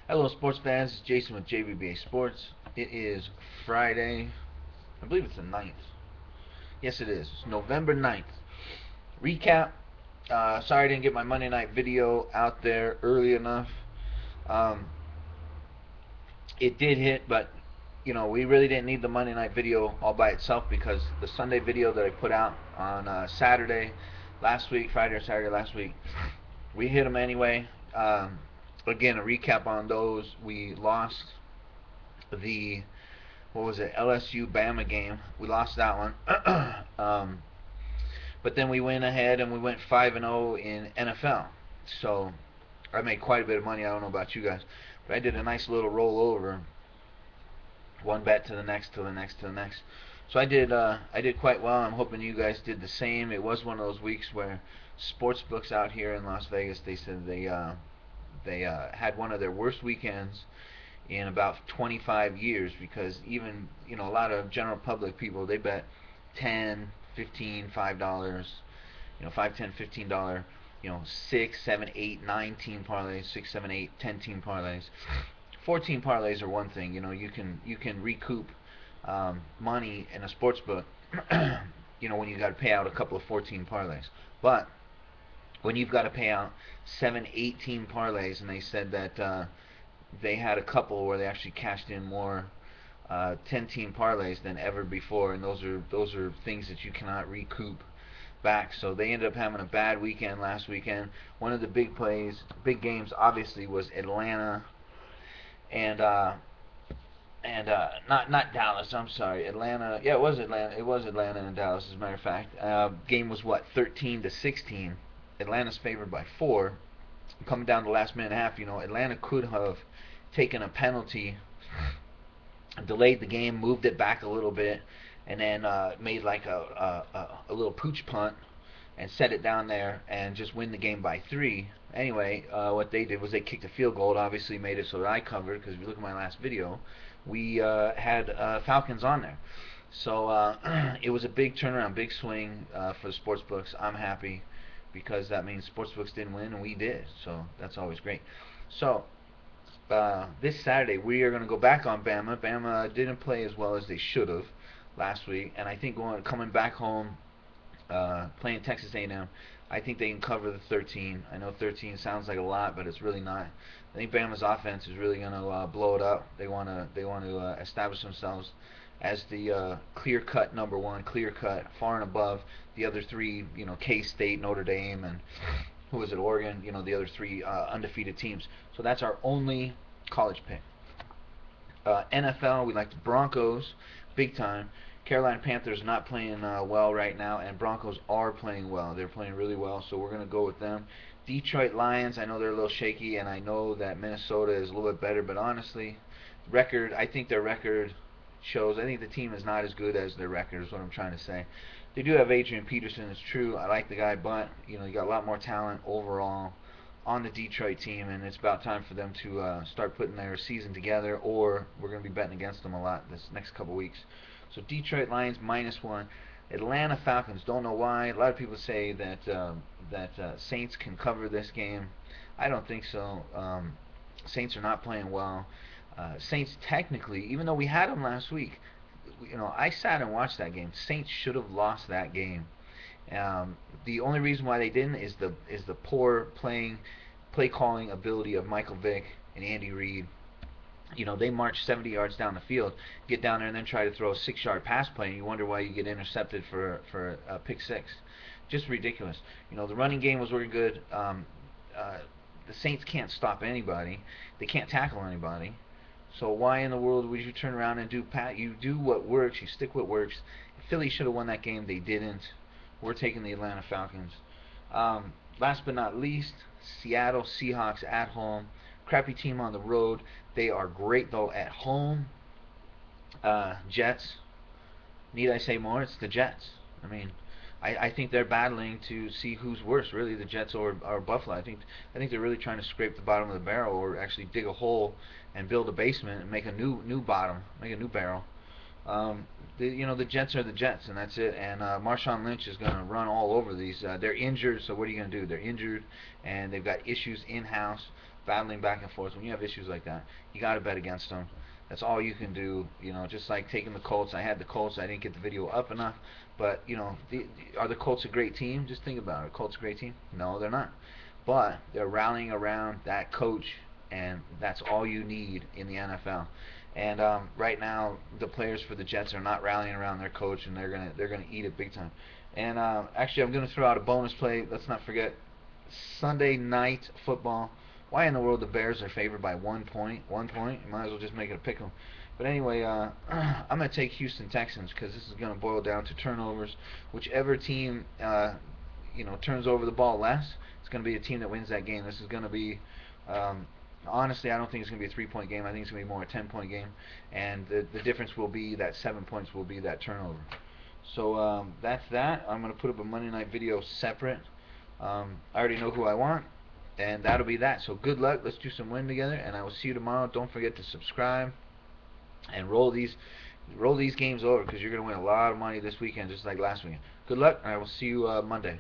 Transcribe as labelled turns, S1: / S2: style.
S1: Hello, sports fans. It's Jason with JBBA Sports. It is Friday. I believe it's the 9th. Yes, it is. It's November 9th. Recap. Sorry I didn't get my Monday night video out there early enough. Um, it did hit, but we really didn't need the Monday night video all by itself because the Sunday video that I put out on Saturday last week, Friday or Saturday last week, we hit them anyway. Again, a recap on those. We lost the what was it, LSU Bama game. We lost that one. But then we went ahead and we went 5-0 in NFL. So I made quite a bit of money. I don't know about you guys, but I did a nice little rollover, one bet to the next, to the next, to the next. So I did quite well. I'm hoping you guys did the same. It was one of those weeks where sports books out here in Las Vegas, they said they had one of their worst weekends in about 25 years, because even a lot of general public people, they bet 10, 15, $5, 5, 10, $15, 6, 7, 8, 9 team parlays, 6, 7, 8, 10 team parlays. 14 parlays are one thing. You can recoup money in a sports book. When you got to pay out a couple of 14 parlays, but when you've got to pay out 7, 18 parlays, and they said that they had a couple where they actually cashed in more 10-team parlays than ever before, and those are things that you cannot recoup back. So they ended up having a bad weekend last weekend. One of the big games, obviously, was Atlanta and not Dallas. I'm sorry, Atlanta. Yeah, it was Atlanta. It was Atlanta and Dallas, as a matter of fact. Game was what, 13-16. Atlanta's favored by 4. Coming down to the last minute and a half, Atlanta could have taken a penalty, delayed the game, moved it back a little bit, and then made like a little pooch punt and set it down there and just win the game by 3. Anyway, what they did was they kicked a field goal. It obviously made it so that I covered, because if you look at my last video, we had Falcons on there. So it was a big turnaround, big swing for the sports books. I'm happy because that means sportsbooks didn't win and we did. So that's always great. So this Saturday we are going to go back on Bama. Bama didn't play as well as they should have last week, and I think coming back home, playing Texas A&M, I think they can cover the 13. I know 13 sounds like a lot, but it's really not. I think Bama's offense is really going to blow it up. They want to establish themselves as the clear-cut number one, clear-cut, far and above the other three, K-State, Notre Dame, and who is it, Oregon, the other three undefeated teams. So that's our only college pick. NFL, we like the Broncos, big time. Carolina Panthers not playing well right now, and Broncos are playing well. They're playing really well, so we're going to go with them. Detroit Lions, I know they're a little shaky, and I know that Minnesota is a little bit better, but honestly, I think their record shows. I think the team is not as good as their record, is what I'm trying to say. They do have Adrian Peterson, it's true. I like the guy, but you got a lot more talent overall on the Detroit team, and it's about time for them to start putting their season together, or we're going to be betting against them a lot this next couple weeks. So Detroit Lions -1. Atlanta Falcons, don't know why. A lot of people say that Saints can cover this game. I don't think so. Saints are not playing well. Saints technically, even though we had them last week, I sat and watched that game. Saints should have lost that game. The only reason why they didn't is the poor play calling ability of Michael Vick and Andy Reid. They march 70 yards down the field, get down there, and then try to throw a 6-yard pass play, and you wonder why you get intercepted for a pick six. Just ridiculous. The running game was working good. The Saints can't stop anybody. They can't tackle anybody. So why in the world would you turn around and you do what works, you stick what works. Philly should have won that game. They didn't. We're taking the Atlanta Falcons. Last but not least, Seattle Seahawks at home. Crappy team on the road. They are great, though, at home. Jets. Need I say more? It's the Jets. I think they're battling to see who's worse, really, the Jets or Buffalo. I think they're really trying to scrape the bottom of the barrel, or actually dig a hole and build a basement and make a new bottom, make a new barrel. The Jets are the Jets, and that's it. And Marshawn Lynch is going to run all over these. They're injured, so what are you going to do? They're injured, and they've got issues in-house. battling back and forth, when you have issues like that, you got to bet against them. That's all you can do. Just like taking the Colts. I had the Colts. I didn't get the video up enough. But, are the Colts a great team? Just think about it. Are Colts a great team? No, they're not. But they're rallying around that coach, and that's all you need in the NFL. And right now, the players for the Jets are not rallying around their coach, and they're gonna eat it big time. And actually, I'm gonna throw out a bonus play. Let's not forget Sunday night football. Why in the world the Bears are favored by 1 point? 1 point? You might as well just make it a pick 'em. But anyway, I'm gonna take Houston Texans because this is gonna boil down to turnovers. Whichever team turns over the ball less, it's gonna be a team that wins that game. This is gonna be honestly, I don't think it's going to be a 3-point game. I think it's going to be more a 10-point game. And the difference will be that 7 points will be that turnover. So that's that. I'm going to put up a Monday night video separate. I already know who I want. And that'll be that. So good luck. Let's do some win together. And I will see you tomorrow. Don't forget to subscribe. And roll these games over because you're going to win a lot of money this weekend just like last weekend. Good luck. And I will see you Monday.